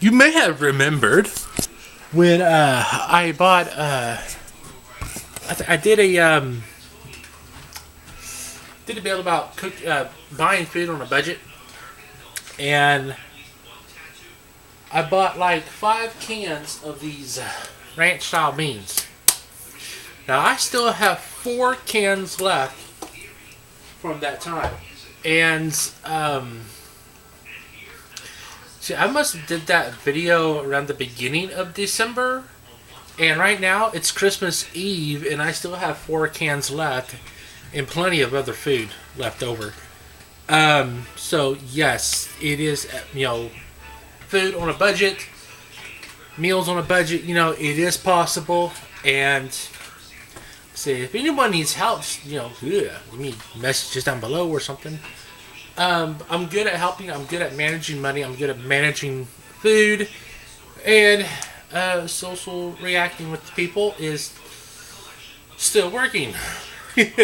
You may have remembered when I bought. I did a bill about buying food on a budget, and I bought like 5 cans of these ranch style beans. Now I still have 4 cans left from that time, and see, I must have did that video around the beginning of December, and right now it's Christmas Eve, and I still have 4 cans left, and plenty of other food left over. So yes, it is, food on a budget, meals on a budget. It is possible, and see if anyone needs help, give me messages down below or something. I'm good at helping. I'm good at managing money. I'm good at managing food, and social reacting with people is still working. But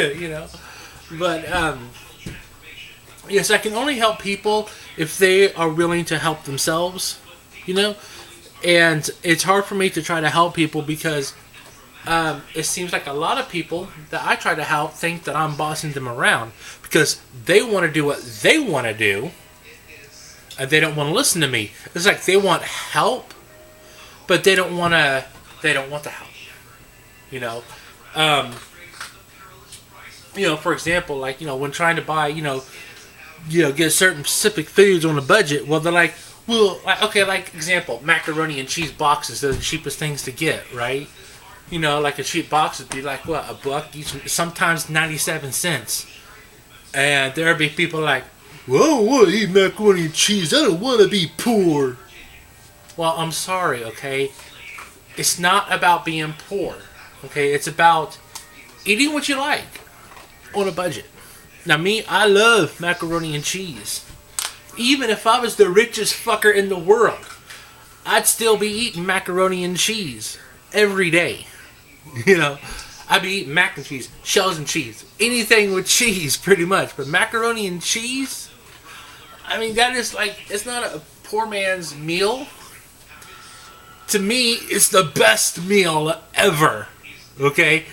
yes, I can only help people if they are willing to help themselves. And it's hard for me to try to help people because it seems like a lot of people that I try to help think that I'm bossing them around because they want to do what they want to do and they don't want to listen to me. It's like they want help, but they don't want the help. For example, like, when trying to buy, get certain specific foods on a budget, well, they're like, like example, macaroni and cheese boxes are the cheapest things to get, right? Like a cheap box would be like, what, $1 each, sometimes 97 cents. And there'd be people like, well, I don't want to eat macaroni and cheese. I don't want to be poor. Well, I'm sorry, okay? It's not about being poor, okay? It's about eating what you like on a budget. Now, me, I love macaroni and cheese. Even if I was the richest fucker in the world, I'd still be eating macaroni and cheese every day. I'd be eating mac and cheese, shells and cheese, anything with cheese, pretty much. But macaroni and cheese, I mean, that is like, it's not a poor man's meal. To me, it's the best meal ever. Okay?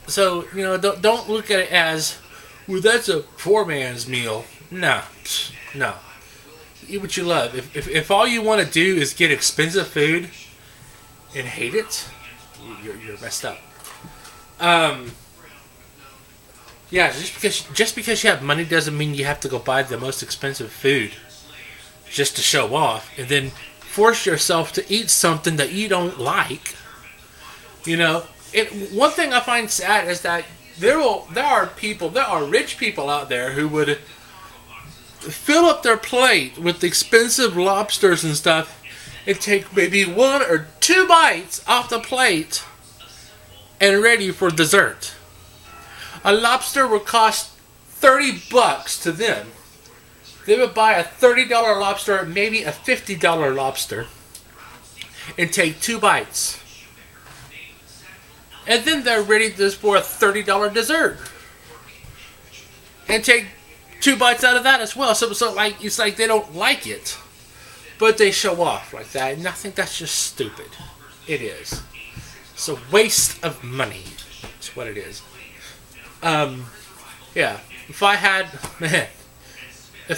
So, don't look at it as, well, that's a poor man's meal. No. Eat what you love. If all you want to do is get expensive food and hate it, you're messed up. Yeah, just because you have money doesn't mean you have to go buy the most expensive food just to show off, and then force yourself to eat something that you don't like. One thing I find sad is that there are rich people out there who would fill up their plate with expensive lobsters and stuff and take maybe 1 or 2 bites off the plate and ready for dessert. A lobster would cost $30 to them. They would buy a $30 lobster, maybe a $50 lobster, and take 2 bites. And then they're ready for a $30 dessert. And take 2 bites out of that as well. So like, it's like they don't like it, but they show off like that. And I think that's just stupid. It is. It's a waste of money. That's what it is. Yeah. If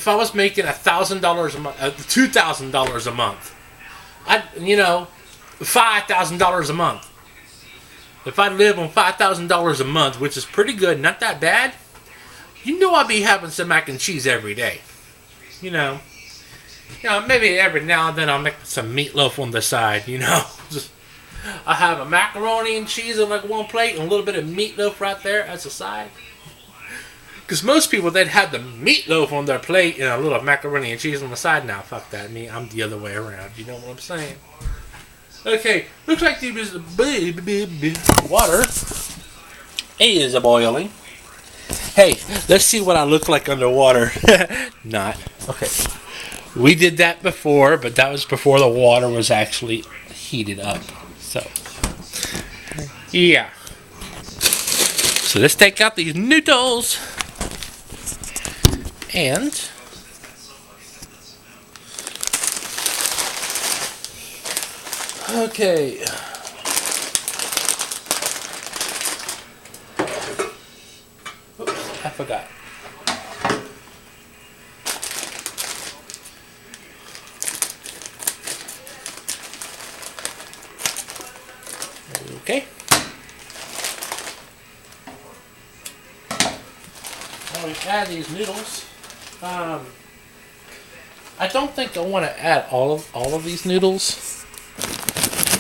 I was making $1,000 a month, $2,000 a month, $5,000 a month. If I live on $5,000 a month, which is pretty good, not that bad, I'd be having some mac and cheese every day. Maybe every now and then I'll make some meatloaf on the side. I have a macaroni and cheese on like one plate and a little bit of meatloaf right there as a side. Because most people, they'd have the meatloaf on their plate and a little macaroni and cheese on the side. Now, fuck that. I'm the other way around. You know what I'm saying? Okay, looks like the water is boiling. Hey, let's see what I look like underwater. Not. Okay. We did that before, but that was before the water was actually heated up. So, yeah. So let's take out these noodles. And Okay. Oops, I forgot. Okay. Now we add these noodles. I don't think I want to add all of these noodles.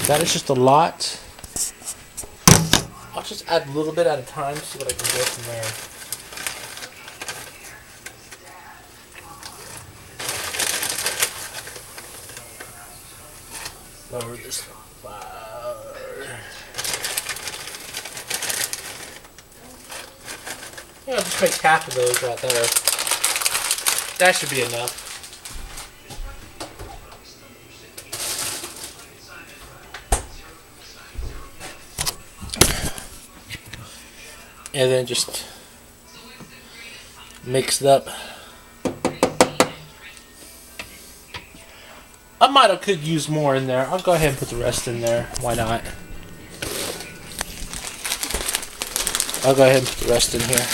That is just a lot. I'll just add a little bit at a time, see what I can get from there. Lower this fire. Yeah, I'll just make half of those right there. That should be enough. And then just mix it up. I might have could use more in there. I'll go ahead and put the rest in there. Why not? I'll go ahead and put the rest in here.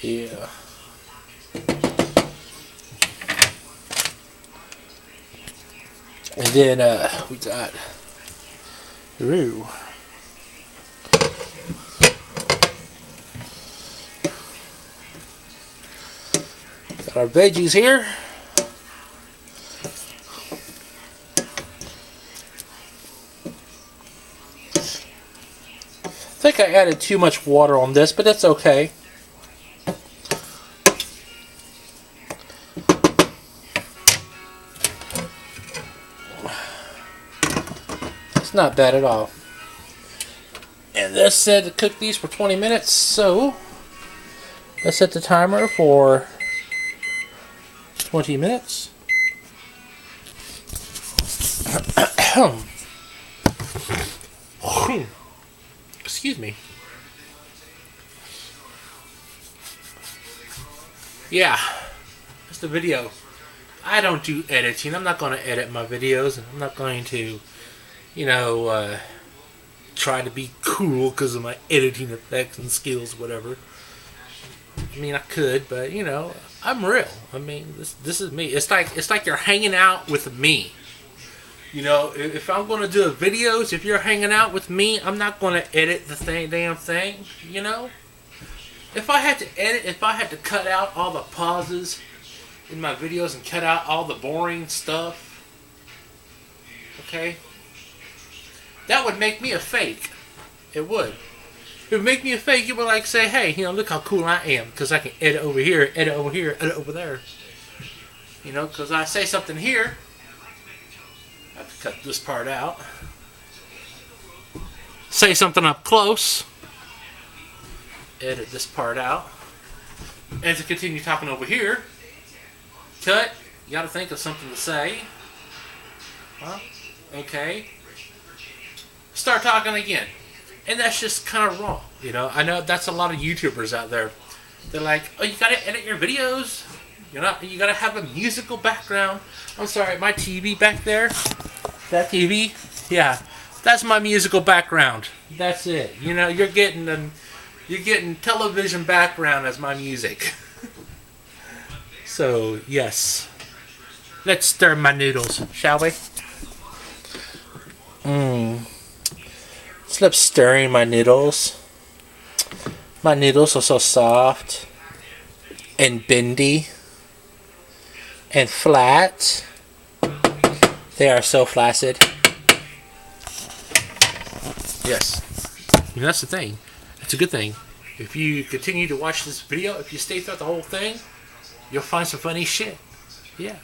Yeah. And then we got roux. Got our veggies here. I think I added too much water on this, but that's okay. Not bad at all. And this said to cook these for 20 minutes, so let's set the timer for 20 minutes. Excuse me. Yeah, that's the video. I don't do editing. I'm not going to edit my videos, and I'm not going to try to be cool because of my editing effects and skills, whatever. I mean, I could, but I'm real. I mean, this is me. It's like you're hanging out with me. If I'm going to do videos, if you're hanging out with me, I'm not going to edit the damn thing. If I had to edit, if I had to cut out all the pauses in my videos and cut out all the boring stuff, okay? That would make me a fake. It would. It would make me a fake. It would say, hey, look how cool I am. Because I can edit over here, edit over here, edit over there. Because I say something here. I have to cut this part out. Say something up close. Edit this part out. And to continue talking over here. Cut. You got to think of something to say. Huh? Okay. Start talking again. And that's just kind of wrong. I know that's a lot of YouTubers out there. They're like, oh, you gotta edit your videos. You gotta have a musical background. I'm sorry, my TV back there, that TV, yeah, that's my musical background. That's it. You're getting television background as my music. So yes, let's stir my noodles, shall we? Stop stirring my noodles. My noodles are so soft and bendy and flat. They are so flaccid. Yes. That's the thing. It's a good thing. If you continue to watch this video, if you stay throughout the whole thing, you'll find some funny shit. Yeah.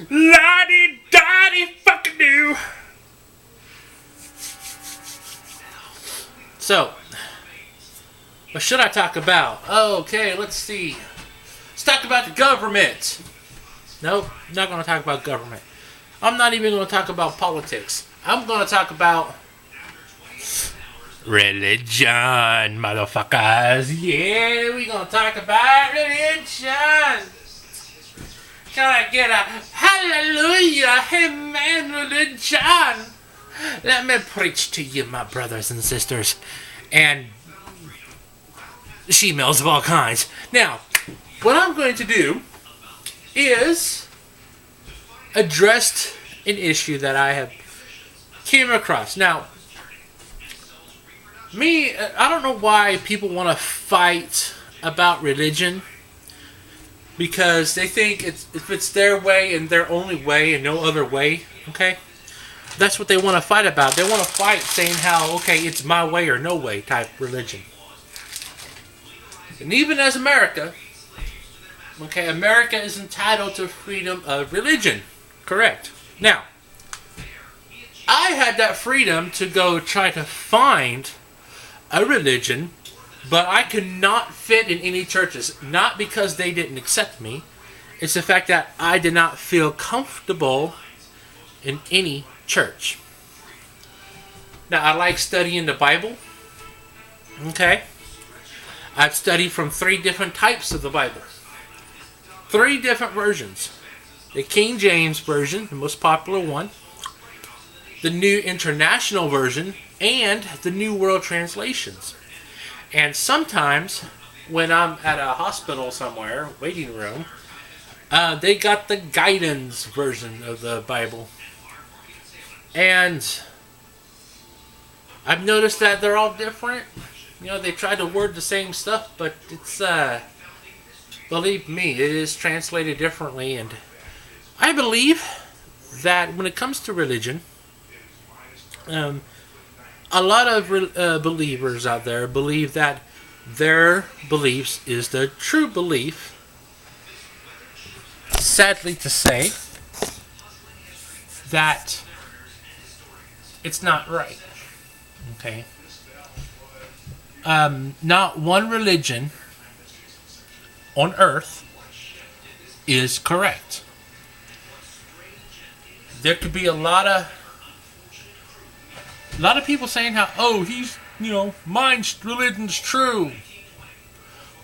La-di-da-di fucking do. So, what should I talk about? Okay, let's see. Let's talk about the government. Nope, not going to talk about government. I'm not even going to talk about politics. I'm going to talk about religion, motherfuckers. Yeah, we're going to talk about religion. Can I get a hallelujah, amen, religion? Let me preach to you, my brothers and sisters. And she-males of all kinds. Now, what I'm going to do is address an issue that I have came across. Now, I don't know why people want to fight about religion, because they think if it's their way and their only way and no other way, okay? That's what they want to fight about. They want to fight saying how, okay, it's my way or no way type religion. And even as America, okay, America is entitled to freedom of religion. Correct. Now, I had that freedom to go try to find a religion, but I could not fit in any churches. Not because they didn't accept me. It's the fact that I did not feel comfortable in any church. Now, I like studying the Bible. Okay? I've studied from 3 different types of the Bible. 3 different versions. The King James Version, the most popular one. The New International Version. And the New World Translations. And sometimes, when I'm at a hospital somewhere, waiting room, they got the guidance version of the Bible. And I've noticed that they're all different. You know, they try to word the same stuff, but it's, believe me, it is translated differently. And I believe that when it comes to religion, a lot of believers out there believe that their beliefs is the true belief. Sadly to say, that it's not right. Okay? Not one religion on earth is correct. There could be a lot of people saying how, oh, my religion's true.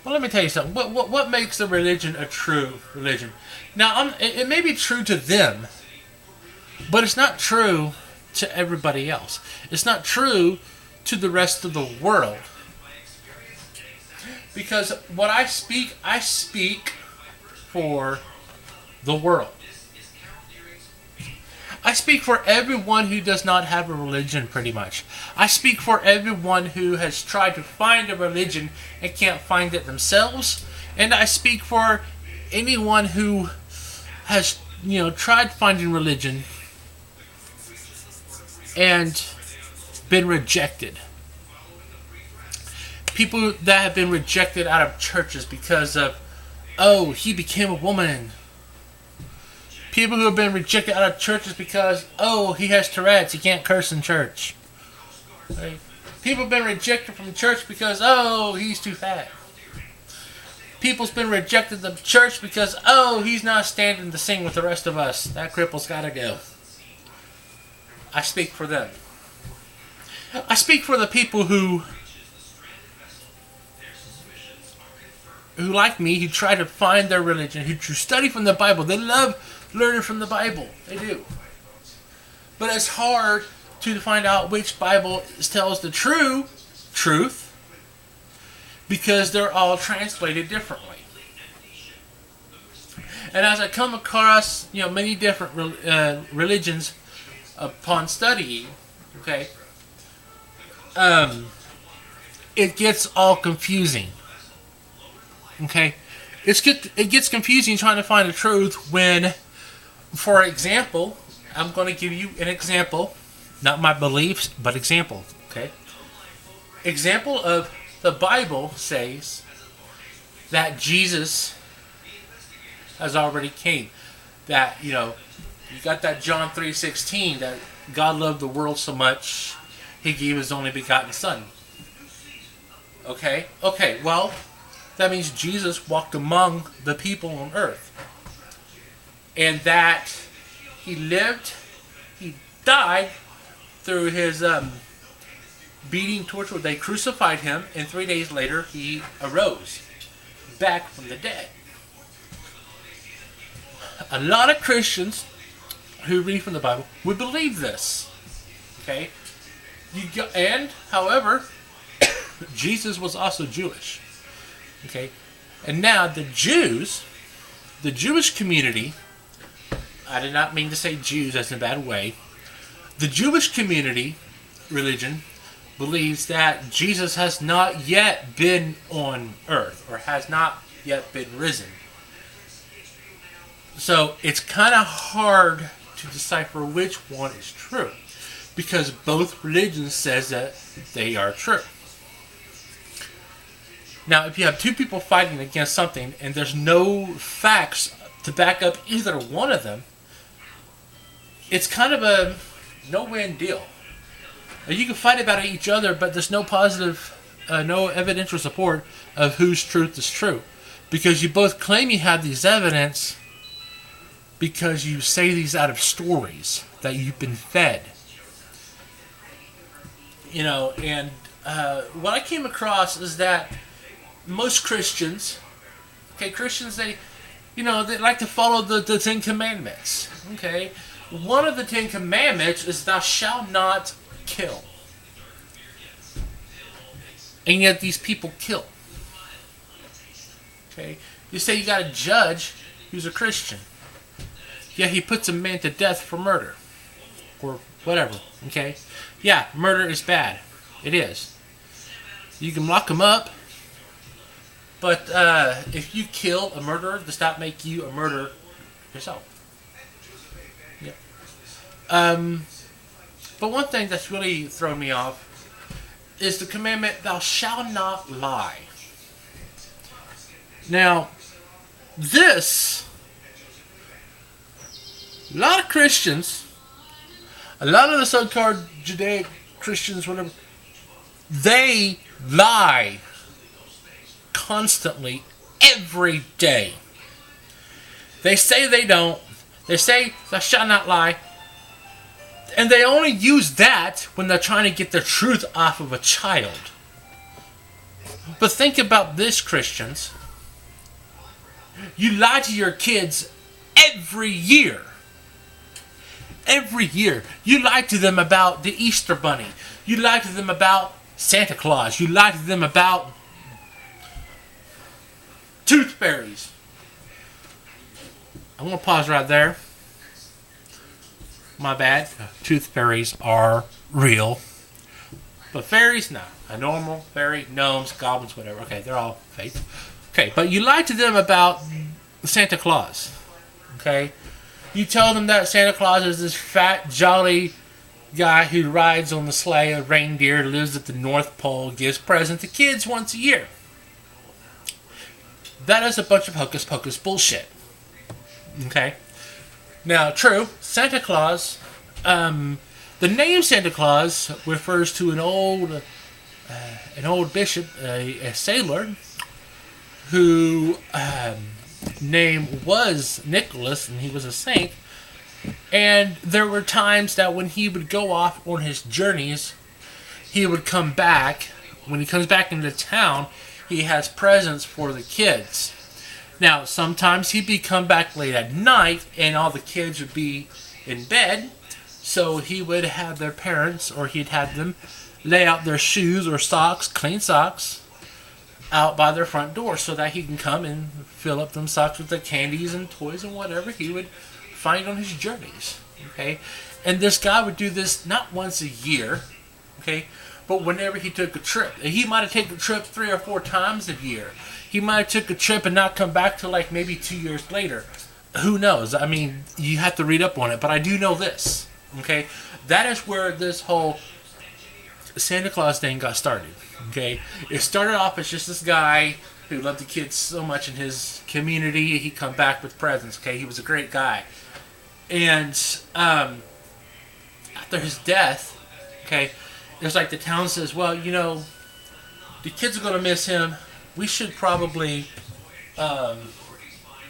Well, let me tell you something. What makes a religion a true religion? Now, it may be true to them, but it's not true to everybody else. It's not true to the rest of the world. Because what I speak for the world. I speak for everyone who does not have a religion, pretty much. I speak for everyone who has tried to find a religion and can't find it themselves. And I speak for anyone who has, tried finding religion and been rejected. People that have been rejected out of churches because of, oh, he became a woman. People who have been rejected out of churches because, oh, he has Tourette's, he can't curse in church. Right? People have been rejected from church because, oh, he's too fat. People's been rejected from church because, oh, he's not standing to sing with the rest of us. That cripple's gotta go. I speak for them. I speak for the people who like me, who try to find their religion, who study from the Bible. They love learning from the Bible. They do. But it's hard to find out which Bible tells the truth because they're all translated differently. And as I come across, many different religions upon studying, okay, it gets all confusing. Okay, it gets confusing trying to find the truth when, for example, I'm going to give you an example, not my beliefs, but example. Okay, example of the Bible says that Jesus has already came. That you got that John 3:16 that God loved the world so much He gave His only begotten Son. Okay, well. That means Jesus walked among the people on earth. And that He lived, he died through his beating, torture. They crucified him, and 3 days later he arose back from the dead. A lot of Christians who read from the Bible would believe this. Okay? However, Jesus was also Jewish. Okay? And now the Jews, the Jewish community, I did not mean to say Jews as in a bad way. The Jewish community, religion, believes that Jesus has not yet been on earth or has not yet been risen. So it's kind of hard to decipher which one is true, because both religions says that they are true. Now, if you have two people fighting against something and there's no facts to back up either one of them, it's kind of a no-win deal. You can fight about each other, but there's no positive, no evidential support of whose truth is true, because you both claim you have these evidence because you say these out of stories that you've been fed. You know, and what I came across is that most Christians, Christians, they like to follow the Ten Commandments. Okay, one of the Ten Commandments is thou shalt not kill. And yet these people kill. Okay, you say you got a judge who's a Christian. Yeah, he puts a man to death for murder. Or whatever, okay? Yeah, murder is bad. It is. You can lock him up, but if you kill a murderer, does that make you a murderer yourself? Yeah. But one thing that's really thrown me off is the commandment, thou shalt not lie. Now, this, a lot of Christians, a lot of the so-called Judaic Christians, whatever, they lie constantly, every day. They say they don't. They say, thou shalt not lie. And they only use that when they're trying to get the truth off of a child. But think about this, Christians. You lie to your kids every year. Every year. You lie to them about the Easter Bunny. You lie to them about Santa Claus. You lie to them about tooth fairies. I'm going to pause right there. My bad. Tooth fairies are real. But fairies, no. A normal fairy, gnomes, goblins, whatever. Okay, they're all fake. Okay, but you lie to them about Santa Claus. Okay? You tell them that Santa Claus is this fat, jolly guy who rides on the sleigh of reindeer, lives at the North Pole, gives presents to kids once a year. That is a bunch of hocus pocus bullshit. Okay? Now, true, Santa Claus, the name Santa Claus refers to an old bishop, a sailor, who name was Nicholas, and he was a saint. And there were times that when he would go off on his journeys, he would come back. When he comes back into town, he has presents for the kids. Now, sometimes he'd come back late at night, and all the kids would be in bed, so he would have their parents, or he'd have them lay out their shoes or socks, clean socks, out by their front door, so that he can come and fill up them socks with the candies and toys and whatever he would find on his journeys. Okay, and this guy would do this not once a year, okay, but whenever he took a trip. He might have taken a trip 3 or 4 times a year. He might have took a trip and not come back till like maybe 2 years later. Who knows? I mean, you have to read up on it, but I do know this. Okay, that is where this whole Santa Claus thing got started. Okay, it started off as just this guy who loved the kids so much in his community. He'd come back with presents. Okay, he was a great guy. And after his death, okay, it's like the town says, well, you know, the kids are going to miss him. We should probably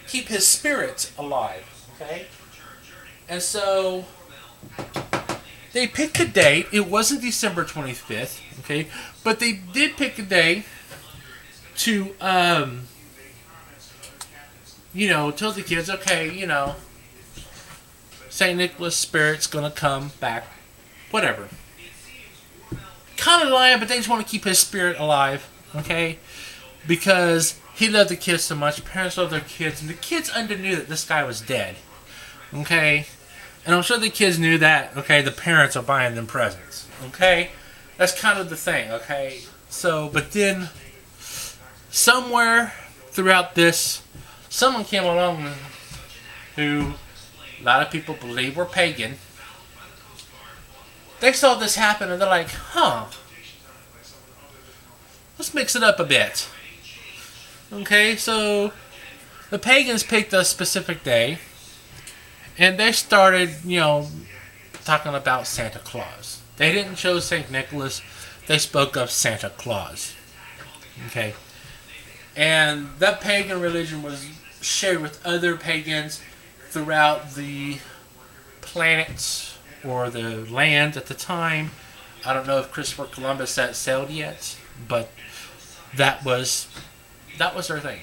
keep his spirits alive, okay? And so they picked a date. It wasn't December 25th, okay? But they did pick a day to, tell the kids, okay, St. Nicholas Spirit's gonna come back, whatever. Kind of lying, but they just want to keep his spirit alive, okay? Because he loved the kids so much, parents loved their kids, and the kids knew that this guy was dead, okay? And I'm sure the kids knew that, okay, the parents are buying them presents, okay? That's kind of the thing, okay? So, but then, somewhere throughout this, someone came along who a lot of people believe were pagan. They saw this happen and they're like, let's mix it up a bit. Okay, so the pagans picked a specific day and they started, talking about Santa Claus. They didn't choose St. Nicholas, they spoke of Santa Claus. Okay. And that pagan religion was shared with other pagans throughout the planet or the land at the time. I don't know if Christopher Columbus had sailed yet, but that was their thing.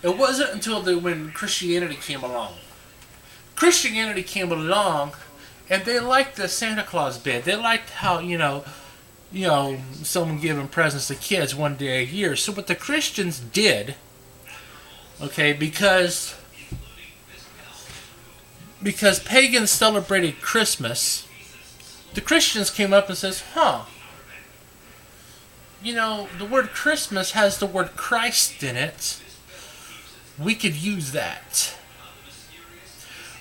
It wasn't until when Christianity came along. Christianity came along, and they liked the Santa Claus bit. They liked how someone giving presents to kids one day a year. So what the Christians did, okay, because pagans celebrated Christmas, the Christians came up and says, the word Christmas has the word Christ in it. We could use that.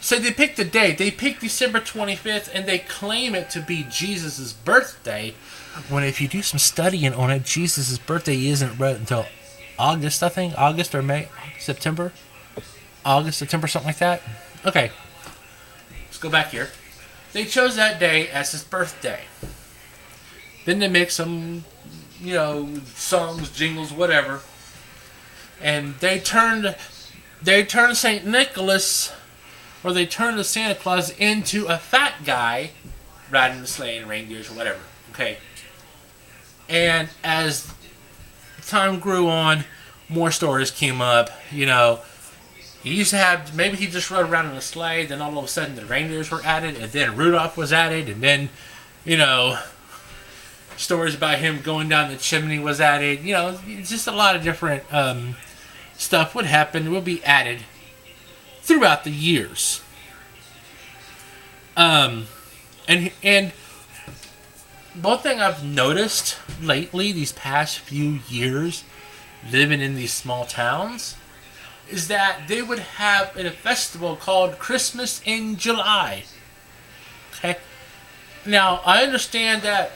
So they picked a date. They picked December 25th, and they claim it to be Jesus' birthday. When if you do some studying on it, Jesus' birthday isn't right until August, I think. August or May? September? August, September, something like that. Okay. Let's go back here. They chose that day as his birthday. Then they make some, songs, jingles, whatever. And they turned St. Nicholas, or they turned the Santa Claus into a fat guy riding the sleigh and reindeers or whatever. Okay. And as time grew on, more stories came up. He used to have, maybe he just rode around in a sleigh, then all of a sudden the reindeers were added, and then Rudolph was added, and then, stories about him going down the chimney was added. Just a lot of different stuff would happen, would be added throughout the years. And one thing I've noticed lately, these past few years, living in these small towns, is that they would have a festival called Christmas in July. Okay? Now, I understand that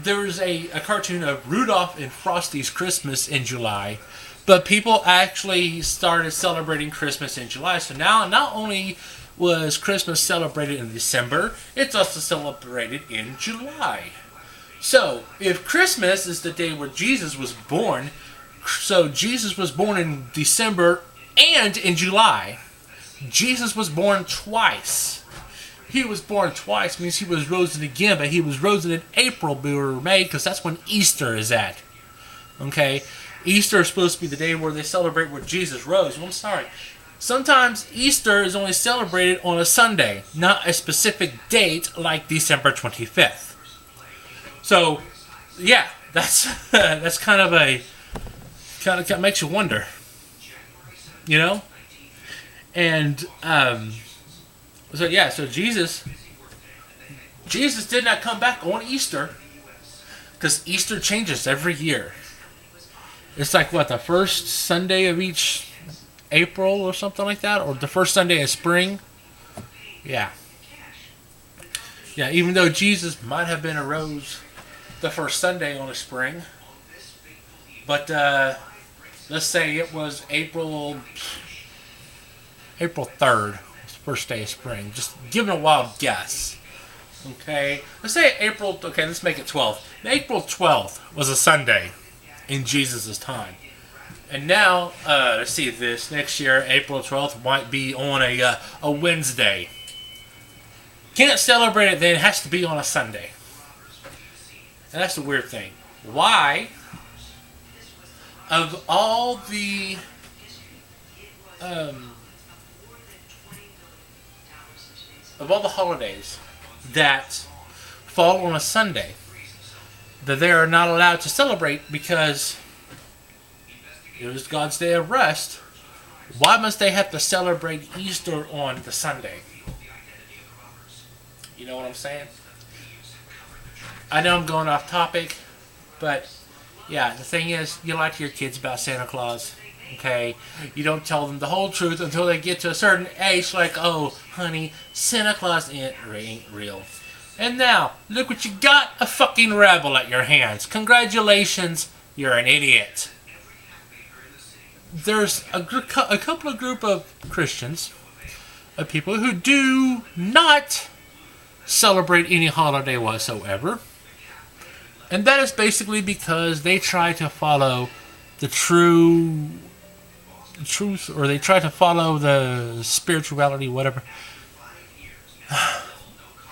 there's a cartoon of Rudolph and Frosty's Christmas in July, but people actually started celebrating Christmas in July. So now, not only was Christmas celebrated in December, it's also celebrated in July. So, if Christmas is the day where Jesus was born, so Jesus was born in December and in July. Jesus was born twice. He was born twice means he was risen again, but he was risen in April or May because that's when Easter is at. Okay? Easter is supposed to be the day where they celebrate where Jesus rose. Well, I'm sorry. Sometimes Easter is only celebrated on a Sunday, not a specific date like December 25th. So, yeah, that's kind of makes you wonder, And so Jesus did not come back on Easter because Easter changes every year. It's like the first Sunday of each April or something like that, or the first Sunday of spring. Yeah, even though Jesus might have been arose the first Sunday on a spring, but let's say it was April 3rd, first day of spring. Just giving a wild guess. Okay, let's say April. Okay, let's make it 12th. April 12th was a Sunday in Jesus' time. And now, let's see, this next year, April 12th, might be on a Wednesday. Can't celebrate it then, it has to be on a Sunday. And that's the weird thing. Why, of all the holidays that fall on a Sunday, that they are not allowed to celebrate because it was God's day of rest, why must they have to celebrate Easter on the Sunday? You know what I'm saying? I know I'm going off topic, but yeah, the thing is, you lie to your kids about Santa Claus, okay? You don't tell them the whole truth until they get to a certain age, like, oh, honey, Santa Claus ain't real. And now, look what you got, a fucking rebel at your hands. Congratulations, you're an idiot. There's a couple of group of Christians, of people who do not celebrate any holiday whatsoever. And that is basically because they try to follow the truth, or they try to follow the spirituality, whatever.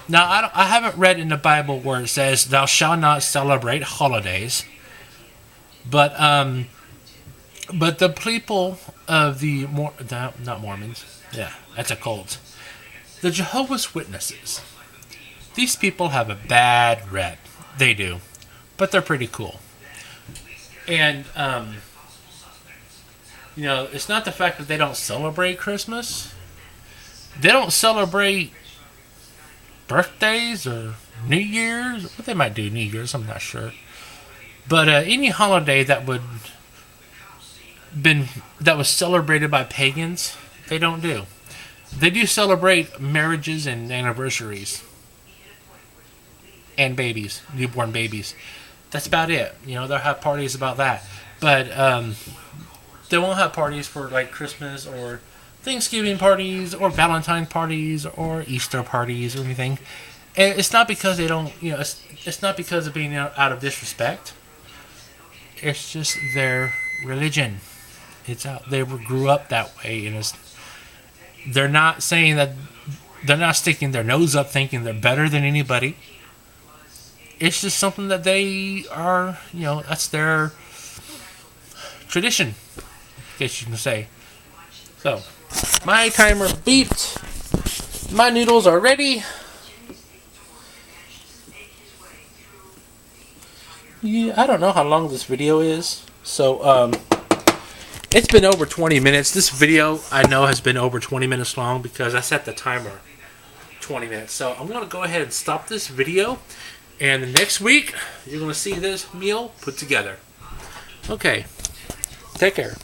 Now, I haven't read in the Bible where it says, "Thou shalt not celebrate holidays," but the people of the not Mormons, yeah, that's a cult. The Jehovah's Witnesses. These people have a bad rep. They do. But they're pretty cool. And, it's not the fact that they don't celebrate Christmas. They don't celebrate birthdays or New Year's. Well, they might do New Year's, I'm not sure. But any holiday that was celebrated by pagans, they don't do. They do celebrate marriages and anniversaries. And babies, newborn babies. That's about it. They'll have parties about that. But they won't have parties for like Christmas or Thanksgiving parties or Valentine's parties or Easter parties or anything. And it's not because they don't, it's not because of being out of disrespect. It's just their religion. It's out. They grew up that way, and they're not saying that, they're not sticking their nose up thinking they're better than anybody. It's just something that they are, that's their tradition, I guess you can say. So, my timer beeped. My noodles are ready. Yeah, I don't know how long this video is. So, it's been over 20 minutes. This video, I know, has been over 20 minutes long because I set the timer 20 minutes. So, I'm going to go ahead and stop this video. And the next week, you're going to see this meal put together. Okay. Take care.